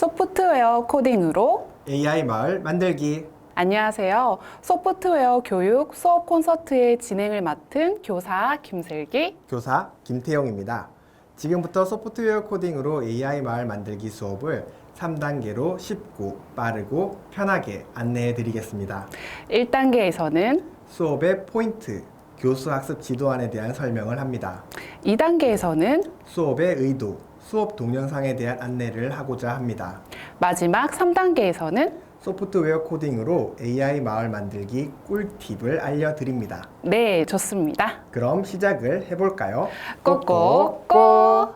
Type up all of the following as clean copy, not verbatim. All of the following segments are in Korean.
소프트웨어 코딩으로 AI 마을 만들기. 안녕하세요. 소프트웨어 교육 수업 콘서트의 진행을 맡은 교사 김슬기. 교사 김태용입니다. 지금부터 소프트웨어 코딩으로 AI 마을 만들기 수업을 3단계로 쉽고 빠르고 편하게 안내해 드리겠습니다. 1단계에서는 수업의 포인트, 교수 학습 지도안에 대한 설명을 합니다. 2단계에서는 수업의 의도, 수업 동영상에 대한 안내를 하고자 합니다. 마지막 3단계에서는 소프트웨어 코딩으로 AI 마을 만들기 꿀팁을 알려드립니다. 네, 좋습니다. 그럼 시작을 해볼까요? 꼬꼬꼬!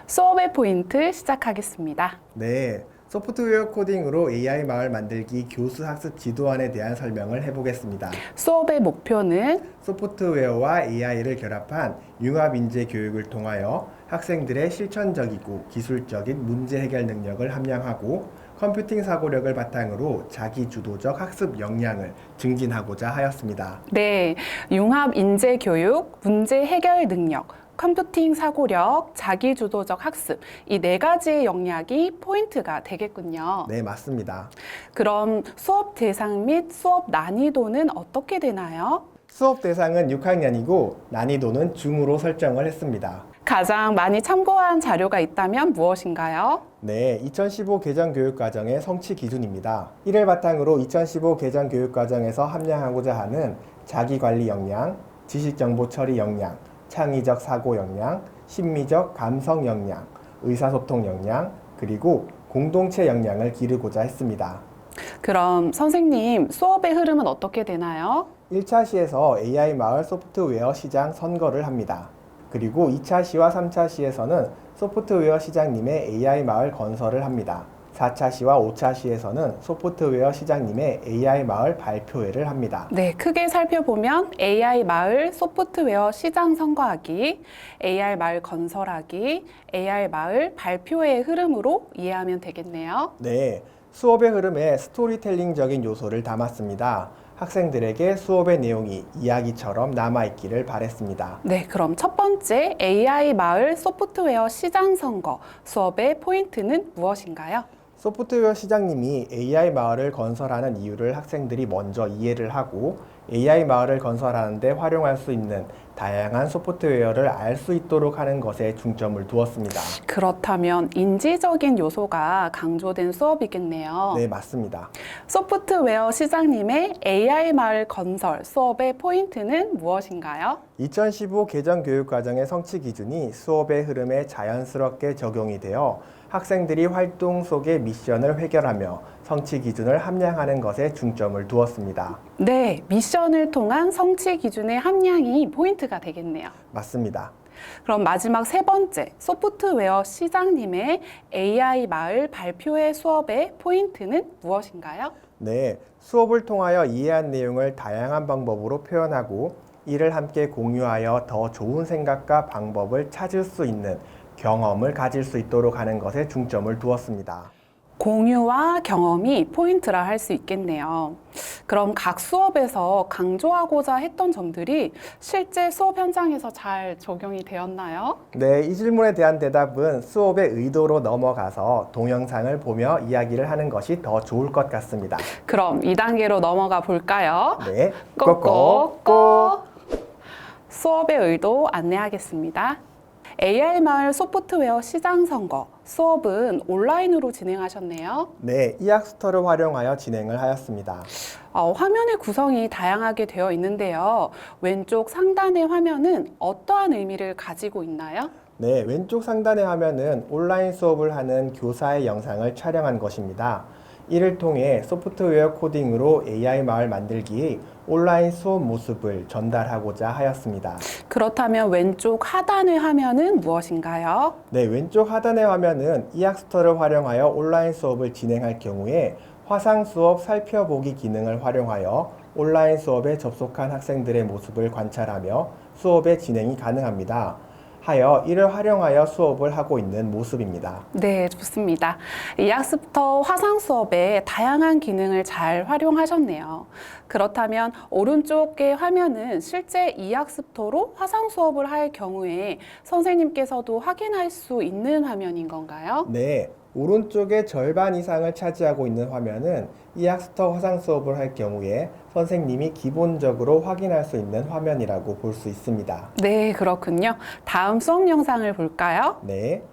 수업의 포인트 시작하겠습니다. 네, 소프트웨어 코딩으로 AI 마을 만들기 교수 학습 지도안에 대한 설명을 해보겠습니다. 수업의 목표는 소프트웨어와 AI를 결합한 융합 인재 교육을 통하여 학생들의 실천적이고 기술적인 문제 해결 능력을 함양하고 컴퓨팅 사고력을 바탕으로 자기주도적 학습 역량을 증진하고자 하였습니다. 네, 융합 인재 교육, 문제 해결 능력, 컴퓨팅 사고력, 자기주도적 학습 이 네 가지의 역량이 포인트가 되겠군요. 네, 맞습니다. 그럼 수업 대상 및 수업 난이도는 어떻게 되나요? 수업 대상은 6학년이고 난이도는 중으로 설정을 했습니다. 가장 많이 참고한 자료가 있다면 무엇인가요? 네, 2015 개정 교육과정의 성취 기준입니다. 이를 바탕으로 2015 개정 교육과정에서 함양하고자 하는 자기관리 역량, 지식정보 처리 역량, 창의적 사고 역량, 심미적 감성 역량, 의사소통 역량, 그리고 공동체 역량을 기르고자 했습니다. 그럼 선생님, 수업의 흐름은 어떻게 되나요? 1차 시에서 AI 마을 소프트웨어 시장 선거를 합니다. 그리고 2차 시와 3차 시에서는 소프트웨어 시장님의 AI 마을 건설을 합니다. 4차 시와 5차 시에서는 소프트웨어 시장님의 AI 마을 발표회를 합니다. 네, 크게 살펴보면 AI 마을 소프트웨어 시장 선거하기, AI 마을 건설하기, AI 마을 발표회의 흐름으로 이해하면 되겠네요. 네, 수업의 흐름에 스토리텔링적인 요소를 담았습니다. 학생들에게 수업의 내용이 이야기처럼 남아있기를 바랬습니다. 네, 그럼 첫 번째 AI 마을 소프트웨어 시장 선거 수업의 포인트는 무엇인가요? 소프트웨어 시장님이 AI 마을을 건설하는 이유를 학생들이 먼저 이해를 하고 AI 마을을 건설하는 데 활용할 수 있는 다양한 소프트웨어를 알 수 있도록 하는 것에 중점을 두었습니다. 그렇다면 인지적인 요소가 강조된 수업이겠네요. 네, 맞습니다. 소프트웨어 시장님의 AI 마을 건설 수업의 포인트는 무엇인가요? 2015 개정 교육과정의 성취 기준이 수업의 흐름에 자연스럽게 적용이 되어 학생들이 활동 속의 미션을 해결하며 성취 기준을 함양하는 것에 중점을 두었습니다. 네, 미션을 통한 성취 기준의 함량이 포인트가 되겠네요. 맞습니다. 그럼 마지막 세 번째, 소프트웨어 시장님의 AI 마을 발표회 수업의 포인트는 무엇인가요? 네, 수업을 통하여 이해한 내용을 다양한 방법으로 표현하고 이를 함께 공유하여 더 좋은 생각과 방법을 찾을 수 있는 경험을 가질 수 있도록 하는 것에 중점을 두었습니다. 공유와 경험이 포인트라 할 수 있겠네요. 그럼 각 수업에서 강조하고자 했던 점들이 실제 수업 현장에서 잘 적용이 되었나요? 네, 이 질문에 대한 대답은 수업의 의도로 넘어가서 동영상을 보며 이야기를 하는 것이 더 좋을 것 같습니다. 그럼 2단계로 넘어가 볼까요? 네, 꼬꼬꼬! 수업의 의도 안내하겠습니다. AI 마을 소프트웨어 시장 선거 수업은 온라인으로 진행하셨네요. 네, 이학스터를 활용하여 진행을 하였습니다. 화면의 구성이 다양하게 되어 있는데요. 왼쪽 상단의 화면은 어떠한 의미를 가지고 있나요? 네, 왼쪽 상단의 화면은 온라인 수업을 하는 교사의 영상을 촬영한 것입니다. 이를 통해 소프트웨어 코딩으로 AI 마을 만들기의 온라인 수업 모습을 전달하고자 하였습니다. 그렇다면 왼쪽 하단의 화면은 무엇인가요? 네, 왼쪽 하단의 화면은 이학스터를 활용하여 온라인 수업을 진행할 경우에 화상 수업 살펴보기 기능을 활용하여 온라인 수업에 접속한 학생들의 모습을 관찰하며 수업의 진행이 가능합니다. 하여 이를 활용하여 수업을 하고 있는 모습입니다. 네, 좋습니다. 이 학습터 화상 수업에 다양한 기능을 잘 활용하셨네요. 그렇다면 오른쪽의 화면은 실제 이 학습터로 화상 수업을 할 경우에 선생님께서도 확인할 수 있는 화면인 건가요? 네, 오른쪽의 절반 이상을 차지하고 있는 화면은 이학스터 화상 수업을 할 경우에 선생님이 기본적으로 확인할 수 있는 화면이라고 볼 수 있습니다. 네, 그렇군요. 다음 수업 영상을 볼까요? 네.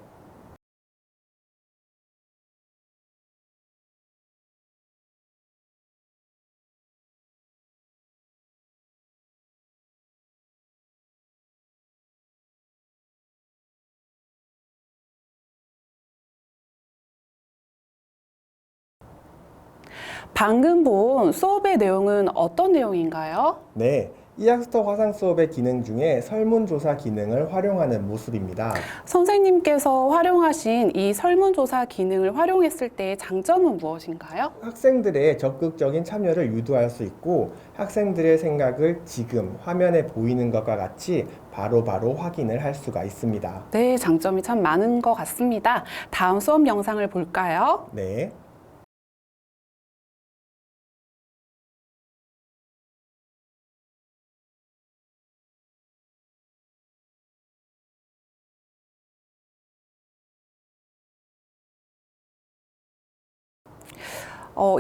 방금 본 수업의 내용은 어떤 내용인가요? 네. 이학스터 화상 수업의 기능 중에 설문조사 기능을 활용하는 모습입니다. 선생님께서 활용하신 이 설문조사 기능을 활용했을 때의 장점은 무엇인가요? 학생들의 적극적인 참여를 유도할 수 있고 학생들의 생각을 지금 화면에 보이는 것과 같이 바로바로 확인을 할 수가 있습니다. 네, 장점이 참 많은 것 같습니다. 다음 수업 영상을 볼까요? 네.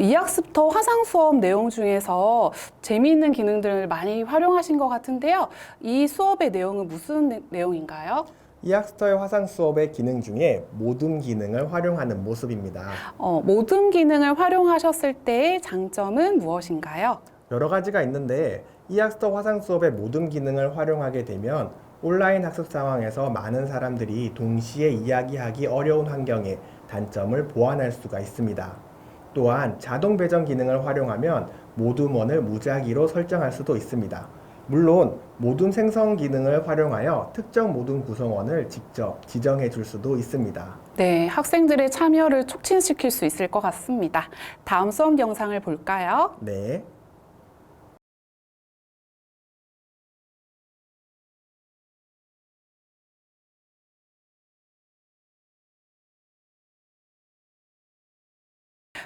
이학습터 화상 수업 내용 중에서 재미있는 기능들을 많이 활용하신 것 같은데요. 이 수업의 내용은 무슨 내용인가요? 이학스터의 화상 수업의 기능 중에 모둠 기능을 활용하는 모습입니다. 모든 기능을 활용하셨을 때의 장점은 무엇인가요? 여러 가지가 있는데 이학스터 화상 수업의 모둠 기능을 활용하게 되면 온라인 학습 상황에서 많은 사람들이 동시에 이야기하기 어려운 환경에 단점을 보완할 수가 있습니다. 또한 자동 배정 기능을 활용하면 모둠원을 무작위로 설정할 수도 있습니다. 물론 모둠 생성 기능을 활용하여 특정 모둠 구성원을 직접 지정해 줄 수도 있습니다. 네, 학생들의 참여를 촉진시킬 수 있을 것 같습니다. 다음 수업 영상을 볼까요? 네.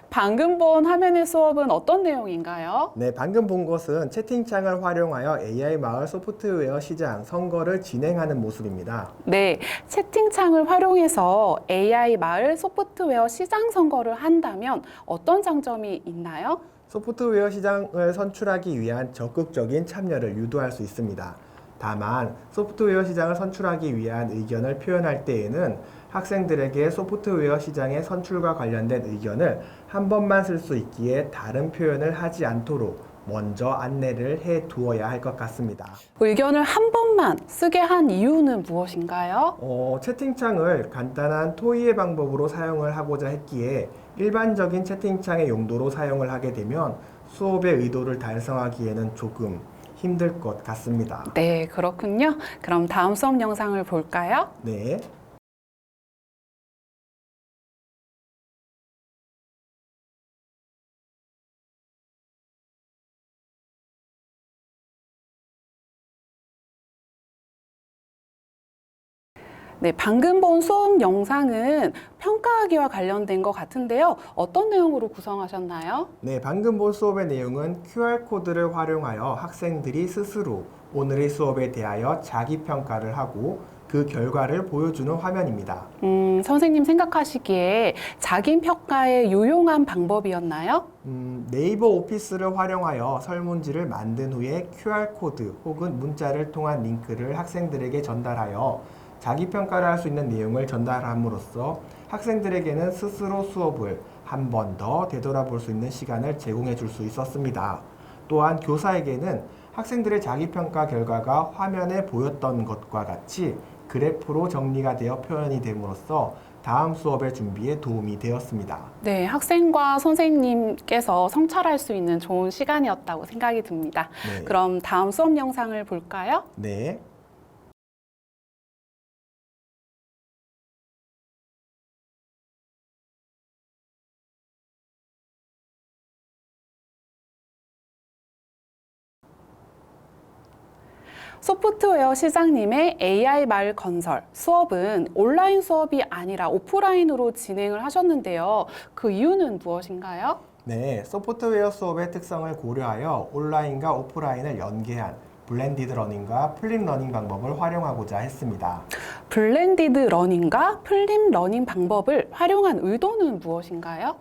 방금 본 화면의 수업은 어떤 내용인가요? 네, 방금 본 것은 채팅창을 활용하여 AI 마을 소프트웨어 시장 선거를 진행하는 모습입니다. 네, 채팅창을 활용해서 AI 마을 소프트웨어 시장 선거를 한다면 어떤 장점이 있나요? 소프트웨어 시장을 선출하기 위한 적극적인 참여를 유도할 수 있습니다. 다만 소프트웨어 시장을 선출하기 위한 의견을 표현할 때에는 학생들에게 소프트웨어 시장의 선출과 관련된 의견을 한 번만 쓸 수 있기에 다른 표현을 하지 않도록 먼저 안내를 해 두어야 할 것 같습니다. 의견을 한 번만 쓰게 한 이유는 무엇인가요? 채팅창을 간단한 토의의 방법으로 사용을 하고자 했기에 일반적인 채팅창의 용도로 사용을 하게 되면 수업의 의도를 달성하기에는 조금 힘들 것 같습니다. 네, 그렇군요. 그럼 다음 수업 영상을 볼까요? 네. 네, 방금 본 수업 영상은 평가하기와 관련된 것 같은데요. 어떤 내용으로 구성하셨나요? 네, 방금 본 수업의 내용은 QR코드를 활용하여 학생들이 스스로 오늘의 수업에 대하여 자기평가를 하고 그 결과를 보여주는 화면입니다. 선생님 생각하시기에 자기평가에 유용한 방법이었나요? 네이버 오피스를 활용하여 설문지를 만든 후에 QR코드 혹은 문자를 통한 링크를 학생들에게 전달하여 자기평가를 할 수 있는 내용을 전달함으로써 학생들에게는 스스로 수업을 한 번 더 되돌아볼 수 있는 시간을 제공해 줄 수 있었습니다. 또한 교사에게는 학생들의 자기평가 결과가 화면에 보였던 것과 같이 그래프로 정리가 되어 표현이 됨으로써 다음 수업의 준비에 도움이 되었습니다. 네, 학생과 선생님께서 성찰할 수 있는 좋은 시간이었다고 생각이 듭니다. 네. 그럼 다음 수업 영상을 볼까요? 네. 소프트웨어 시장님의 AI 마을 건설 수업은 온라인 수업이 아니라 오프라인으로 진행을 하셨는데요. 그 이유는 무엇인가요? 네, 소프트웨어 수업의 특성을 고려하여 온라인과 오프라인을 연계한 블렌디드 러닝과 플립 러닝 방법을 활용하고자 했습니다. 블렌디드 러닝과 플립 러닝 방법을 활용한 의도는 무엇인가요?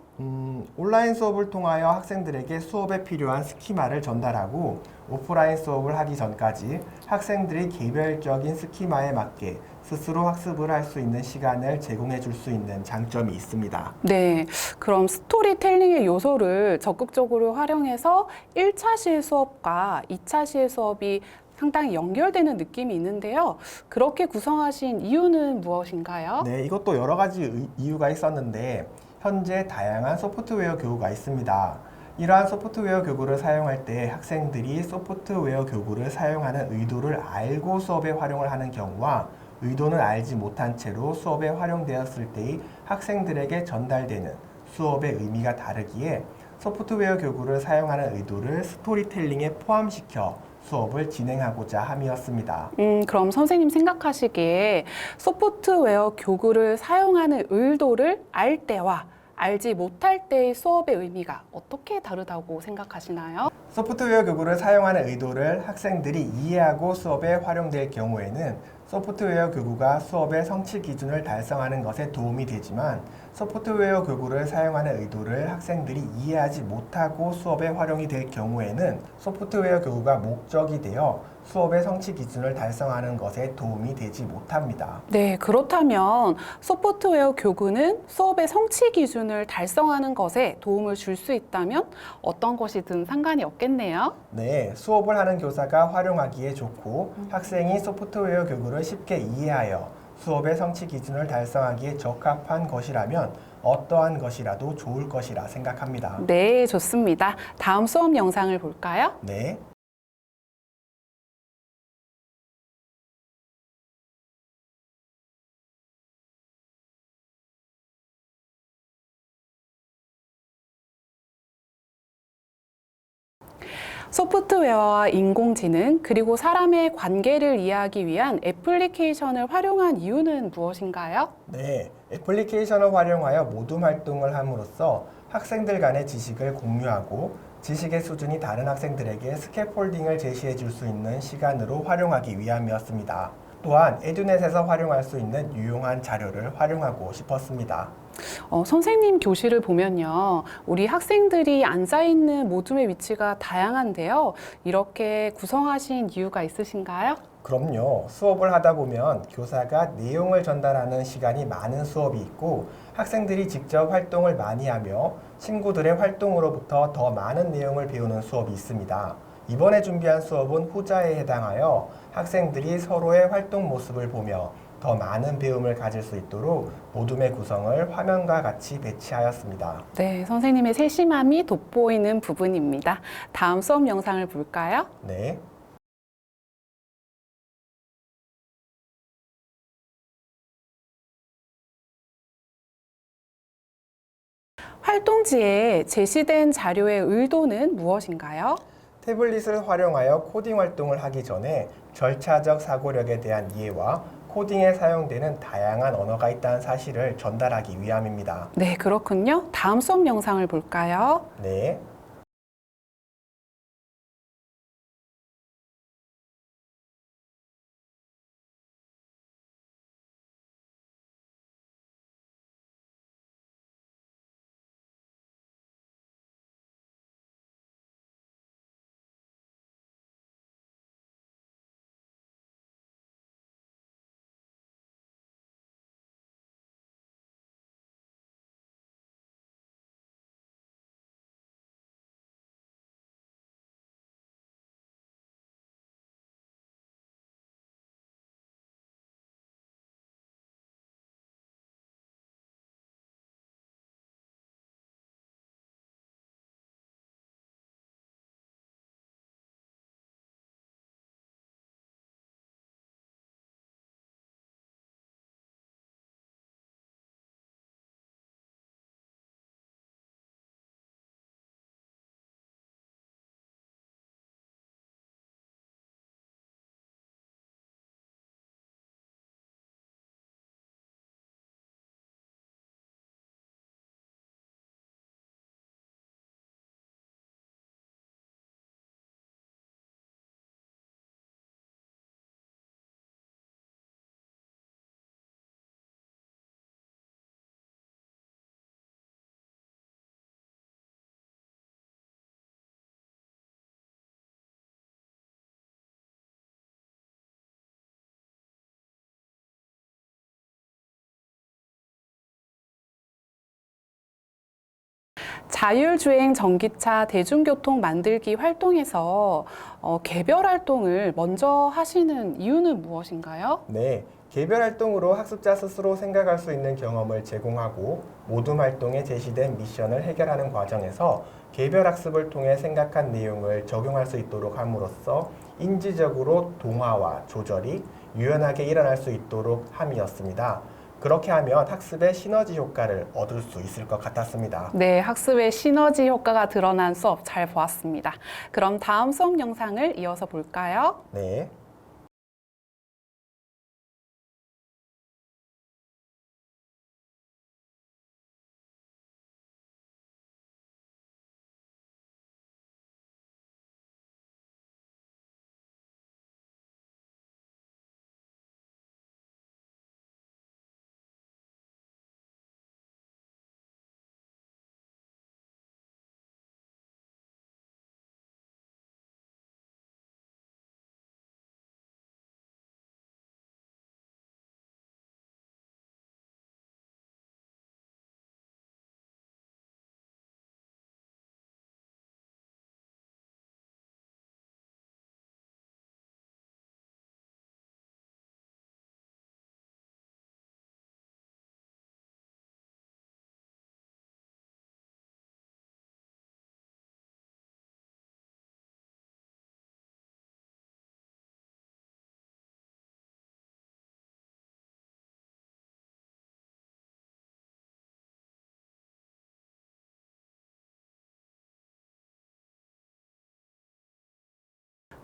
온라인 수업을 통하여 학생들에게 수업에 필요한 스키마를 전달하고 오프라인 수업을 하기 전까지 학생들이 개별적인 스키마에 맞게 스스로 학습을 할 수 있는 시간을 제공해 줄 수 있는 장점이 있습니다. 네, 그럼 스토리텔링의 요소를 적극적으로 활용해서 1차실 수업과 2차실 수업이 상당히 연결되는 느낌이 있는데요. 그렇게 구성하신 이유는 무엇인가요? 네, 이것도 여러 가지 이유가 있었는데 현재 다양한 소프트웨어 교구가 있습니다. 이러한 소프트웨어 교구를 사용할 때 학생들이 소프트웨어 교구를 사용하는 의도를 알고 수업에 활용을 하는 경우와 의도는 알지 못한 채로 수업에 활용되었을 때의 학생들에게 전달되는 수업의 의미가 다르기에 소프트웨어 교구를 사용하는 의도를 스토리텔링에 포함시켜 수업을 진행하고자 함이었습니다. 그럼 선생님 생각하시기에 소프트웨어 교구를 사용하는 의도를 알 때와 알지 못할 때의 수업의 의미가 어떻게 다르다고 생각하시나요? 소프트웨어 교구를 사용하는 의도를 학생들이 이해하고 수업에 활용될 경우에는 소프트웨어 교구가 수업의 성취 기준을 달성하는 것에 도움이 되지만 소프트웨어 교구를 사용하는 의도를 학생들이 이해하지 못하고 수업에 활용이 될 경우에는 소프트웨어 교구가 목적이 되어 수업의 성취 기준을 달성하는 것에 도움이 되지 못합니다. 네, 그렇다면 소프트웨어 교구는 수업의 성취 기준을 달성하는 것에 도움을 줄 수 있다면 어떤 것이든 상관이 없겠네요. 네, 수업을 하는 교사가 활용하기에 좋고 학생이 소프트웨어 교구를 쉽게 이해하여 수업의 성취 기준을 달성하기에 적합한 것이라면 어떠한 것이라도 좋을 것이라 생각합니다. 네, 좋습니다. 다음 수업 영상을 볼까요? 네. 소프트웨어와 인공지능 그리고 사람의 관계를 이해하기 위한 애플리케이션을 활용한 이유는 무엇인가요? 네, 애플리케이션을 활용하여 모둠 활동을 함으로써 학생들 간의 지식을 공유하고 지식의 수준이 다른 학생들에게 스캐폴딩을 제시해 줄 수 있는 시간으로 활용하기 위함이었습니다. 또한 에듀넷에서 활용할 수 있는 유용한 자료를 활용하고 싶었습니다. 선생님 교실을 보면요. 우리 학생들이 앉아있는 모둠의 위치가 다양한데요. 이렇게 구성하신 이유가 있으신가요? 그럼요. 수업을 하다 보면 교사가 내용을 전달하는 시간이 많은 수업이 있고 학생들이 직접 활동을 많이 하며 친구들의 활동으로부터 더 많은 내용을 배우는 수업이 있습니다. 이번에 준비한 수업은 후자에 해당하여 학생들이 서로의 활동 모습을 보며 더 많은 배움을 가질 수 있도록 모둠의 구성을 화면과 같이 배치하였습니다. 네, 선생님의 세심함이 돋보이는 부분입니다. 다음 수업 영상을 볼까요? 네. 활동지에 제시된 자료의 의도는 무엇인가요? 태블릿을 활용하여 코딩 활동을 하기 전에 절차적 사고력에 대한 이해와 코딩에 사용되는 다양한 언어가 있다는 사실을 전달하기 위함입니다. 네, 그렇군요. 다음 수업 영상을 볼까요? 네. 자율주행 전기차 대중교통 만들기 활동에서 개별 활동을 먼저 하시는 이유는 무엇인가요? 네, 개별 활동으로 학습자 스스로 생각할 수 있는 경험을 제공하고 모둠 활동에 제시된 미션을 해결하는 과정에서 개별 학습을 통해 생각한 내용을 적용할 수 있도록 함으로써 인지적으로 동화와 조절이 유연하게 일어날 수 있도록 함이었습니다. 그렇게 하면 학습의 시너지 효과를 얻을 수 있을 것 같았습니다. 네, 학습의 시너지 효과가 드러난 수업 잘 보았습니다. 그럼 다음 수업 영상을 이어서 볼까요? 네.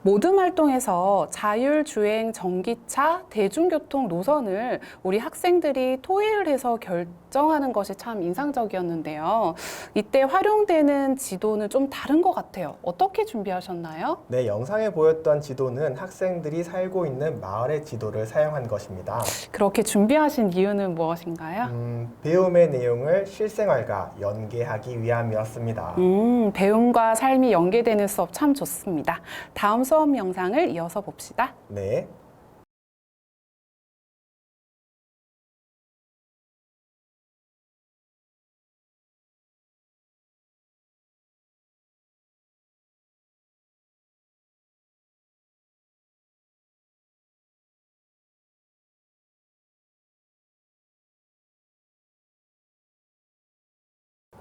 모둠 활동에서 자율주행 전기차 대중교통 노선을 우리 학생들이 토의를 해서 결정하는 것이 참 인상적이었는데요. 이때 활용되는 지도는 좀 다른 것 같아요. 어떻게 준비하셨나요? 네, 영상에 보였던 지도는 학생들이 살고 있는 마을의 지도를 사용한 것입니다. 그렇게 준비하신 이유는 무엇인가요? 배움의 내용을 실생활과 연계하기 위함이었습니다. 배움과 삶이 연계되는 수업 참 좋습니다. 다음 수업 영상을 이어서 봅시다. 네.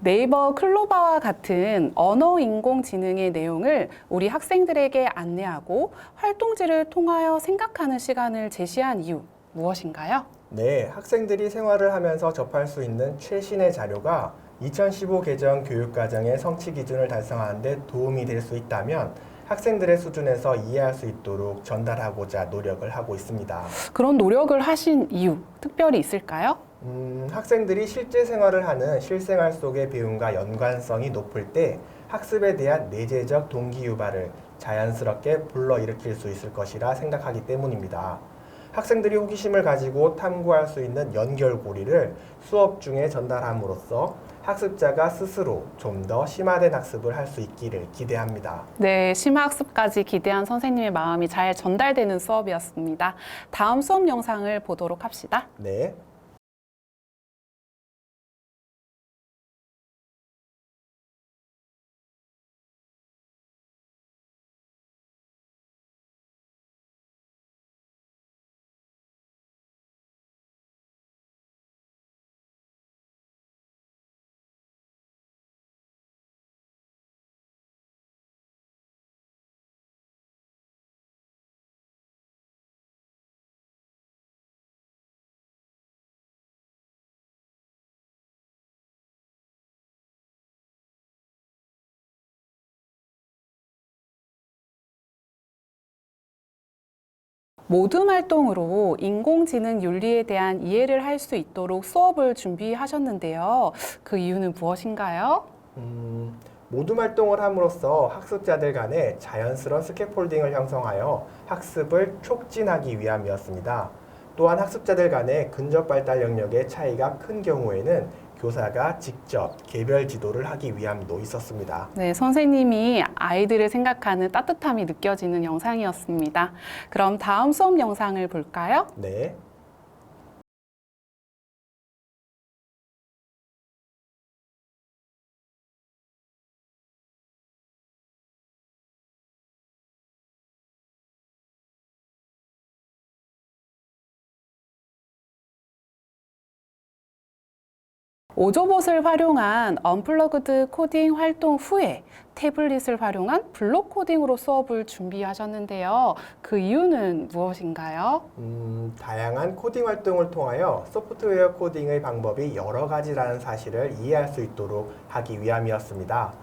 네이버 클로바와 같은 언어 인공지능의 내용을 우리 학생들에게 안내하고 활동지를 통하여 생각하는 시간을 제시한 이유 무엇인가요? 네, 학생들이 생활을 하면서 접할 수 있는 최신의 자료가 2015 개정 교육과정의 성취 기준을 달성하는 데 도움이 될 수 있다면 학생들의 수준에서 이해할 수 있도록 전달하고자 노력을 하고 있습니다. 그런 노력을 하신 이유 특별히 있을까요? 학생들이 실제 생활을 하는 실생활 속의 배움과 연관성이 높을 때 학습에 대한 내재적 동기 유발을 자연스럽게 불러일으킬 수 있을 것이라 생각하기 때문입니다. 학생들이 호기심을 가지고 탐구할 수 있는 연결고리를 수업 중에 전달함으로써 학습자가 스스로 좀 더 심화된 학습을 할 수 있기를 기대합니다. 네, 심화학습까지 기대한 선생님의 마음이 잘 전달되는 수업이었습니다. 다음 수업 영상을 보도록 합시다. 네. 모둠 활동으로 인공지능 윤리에 대한 이해를 할 수 있도록 수업을 준비하셨는데요. 그 이유는 무엇인가요? 모둠 활동을 함으로써 학습자들 간에 자연스러운 스캐폴딩을 형성하여 학습을 촉진하기 위함이었습니다. 또한 학습자들 간의 근접 발달 영역의 차이가 큰 경우에는 교사가 직접 개별 지도를 하기 위함도 있었습니다. 네, 선생님이 아이들을 생각하는 따뜻함이 느껴지는 영상이었습니다. 그럼 다음 수업 영상을 볼까요? 네. 오조봇을 활용한 언플러그드 코딩 활동 후에 태블릿을 활용한 블록 코딩으로 수업을 준비하셨는데요. 그 이유는 무엇인가요? 다양한 코딩 활동을 통하여 소프트웨어 코딩의 방법이 여러 가지라는 사실을 이해할 수 있도록 하기 위함이었습니다.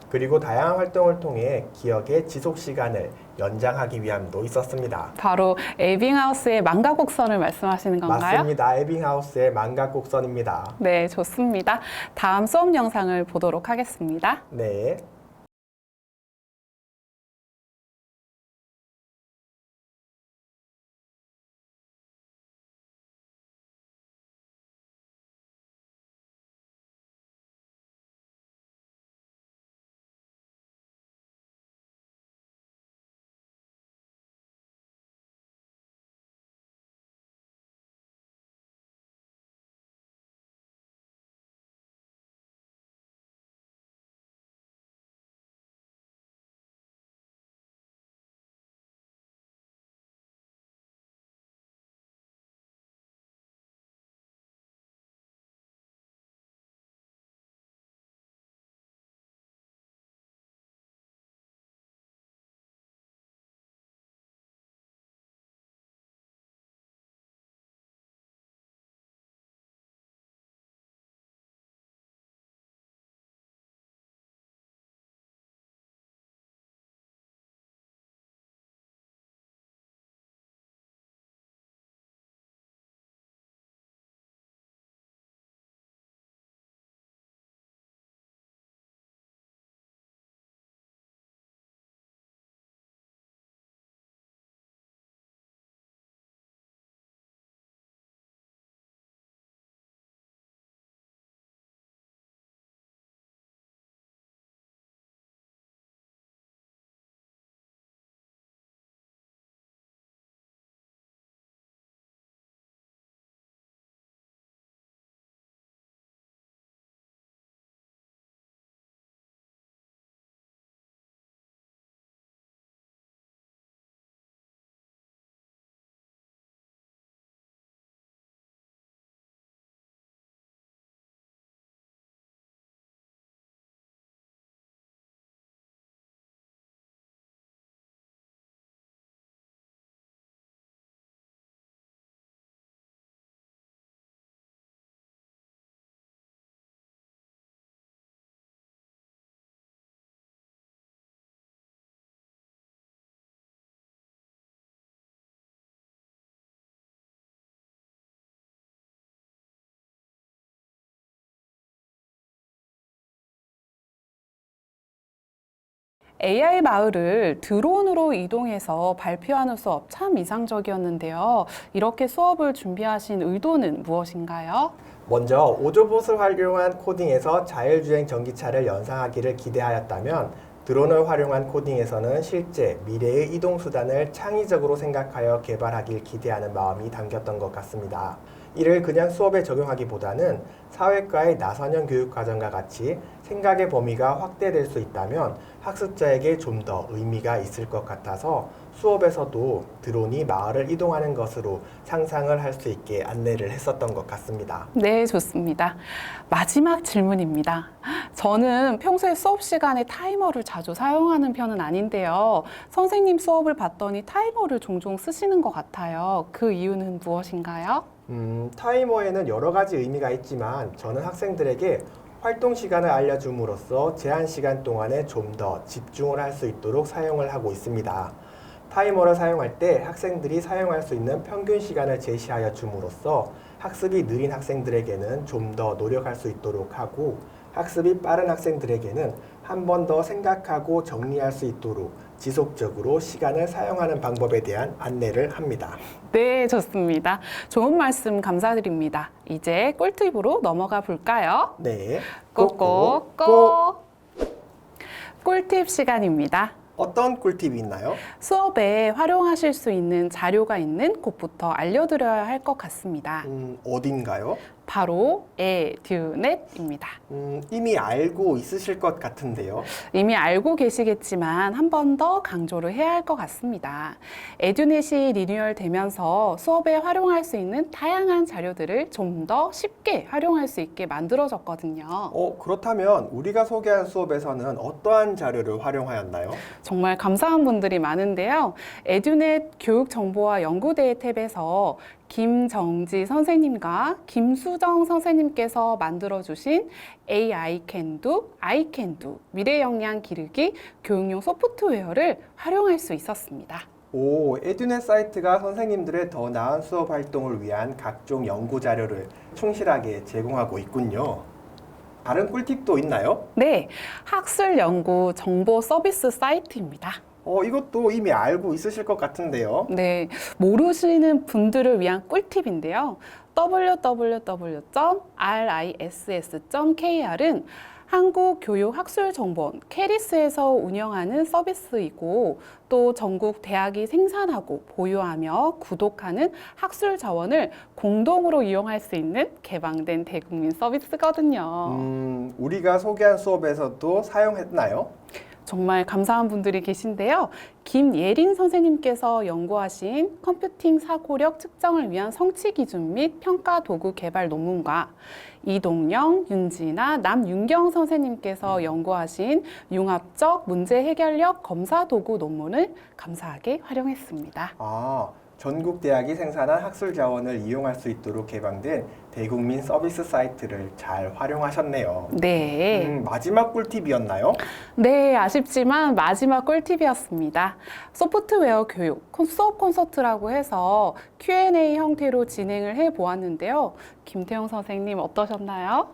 그리고 다양한 활동을 통해 기억의 지속 시간을 연장하기 위함도 있었습니다. 바로 에빙하우스의 망가 곡선을 말씀하시는 건가요? 맞습니다. 에빙하우스의 망각 곡선입니다. 네, 좋습니다. 다음 수업 영상을 보도록 하겠습니다. 네. AI 마을을 드론으로 이동해서 발표하는 수업 참 이상적이었는데요. 이렇게 수업을 준비하신 의도는 무엇인가요? 먼저 오조봇을 활용한 코딩에서 자율주행 전기차를 연상하기를 기대하였다면 드론을 활용한 코딩에서는 실제 미래의 이동수단을 창의적으로 생각하여 개발하길 기대하는 마음이 담겼던 것 같습니다. 이를 그냥 수업에 적용하기보다는 사회과의 나선형 교육과정과 같이 생각의 범위가 확대될 수 있다면 학습자에게 좀 더 의미가 있을 것 같아서 수업에서도 드론이 마을을 이동하는 것으로 상상을 할 수 있게 안내를 했었던 것 같습니다. 네, 좋습니다. 마지막 질문입니다. 저는 평소에 수업 시간에 타이머를 자주 사용하는 편은 아닌데요. 선생님 수업을 봤더니 타이머를 종종 쓰시는 것 같아요. 그 이유는 무엇인가요? 타이머에는 여러 가지 의미가 있지만 저는 학생들에게 활동 시간을 알려줌으로써 제한 시간 동안에 좀 더 집중을 할 수 있도록 사용을 하고 있습니다. 타이머를 사용할 때 학생들이 사용할 수 있는 평균 시간을 제시하여 줌으로써 학습이 느린 학생들에게는 좀 더 노력할 수 있도록 하고 학습이 빠른 학생들에게는 한 번 더 생각하고 정리할 수 있도록 지속적으로 시간을 사용하는 방법에 대한 안내를 합니다. 네, 좋습니다. 좋은 말씀 감사드립니다. 이제 꿀팁으로 넘어가 볼까요? 네, 꼬꼬꼬! 꿀팁 시간입니다. 어떤 꿀팁이 있나요? 수업에 활용하실 수 있는 자료가 있는 곳부터 알려드려야 할 것 같습니다. 어딘가요? 바로 에듀넷입니다. 이미 알고 있으실 것 같은데요. 이미 알고 계시겠지만 한 번 더 강조를 해야 할 것 같습니다. 에듀넷이 리뉴얼되면서 수업에 활용할 수 있는 다양한 자료들을 좀 더 쉽게 활용할 수 있게 만들어졌거든요. 그렇다면 우리가 소개한 수업에서는 어떠한 자료를 활용하였나요? 정말 감사한 분들이 많은데요. 에듀넷 교육정보와 연구대의 탭에서 김정지 선생님과 김수정 선생님께서 만들어주신 AI can do, I can do 미래 역량 기르기 교육용 소프트웨어를 활용할 수 있었습니다. 에듀넷 사이트가 선생님들의 더 나은 수업 활동을 위한 각종 연구 자료를 충실하게 제공하고 있군요. 다른 꿀팁도 있나요? 네, 학술 연구 정보 서비스 사이트입니다. 이것도 이미 알고 있으실 것 같은데요. 네, 모르시는 분들을 위한 꿀팁인데요. www.riss.kr은 한국교육학술정보원 캐리스에서 운영하는 서비스이고 또 전국 대학이 생산하고 보유하며 구독하는 학술 자원을 공동으로 이용할 수 있는 개방된 대국민 서비스거든요. 우리가 소개한 수업에서도 사용했나요? 정말 감사한 분들이 계신데요. 김예린 선생님께서 연구하신 컴퓨팅 사고력 측정을 위한 성취 기준 및 평가 도구 개발 논문과 이동영, 윤진아, 남윤경 선생님께서 연구하신 융합적 문제 해결력 검사 도구 논문을 감사하게 활용했습니다. 전국 대학이 생산한 학술 자원을 이용할 수 있도록 개방된 대국민 서비스 사이트를 잘 활용하셨네요. 네. 마지막 꿀팁이었나요? 네, 아쉽지만 마지막 꿀팁이었습니다. 소프트웨어 교육, 수업 콘서트라고 해서 Q&A 형태로 진행을 해보았는데요. 김태형 선생님 어떠셨나요?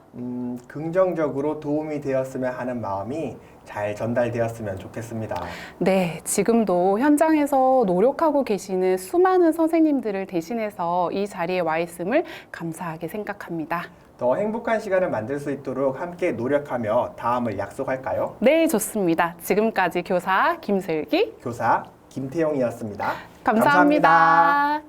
긍정적으로 도움이 되었으면 하는 마음이 잘 전달되었으면 좋겠습니다. 네, 지금도 현장에서 노력하고 계시는 수많은 선생님들을 대신해서 이 자리에 와 있음을 감사하게 생각합니다. 더 행복한 시간을 만들 수 있도록 함께 노력하며 다음을 약속할까요? 네, 좋습니다. 지금까지 교사 김슬기 교사 김태용이었습니다. 감사합니다.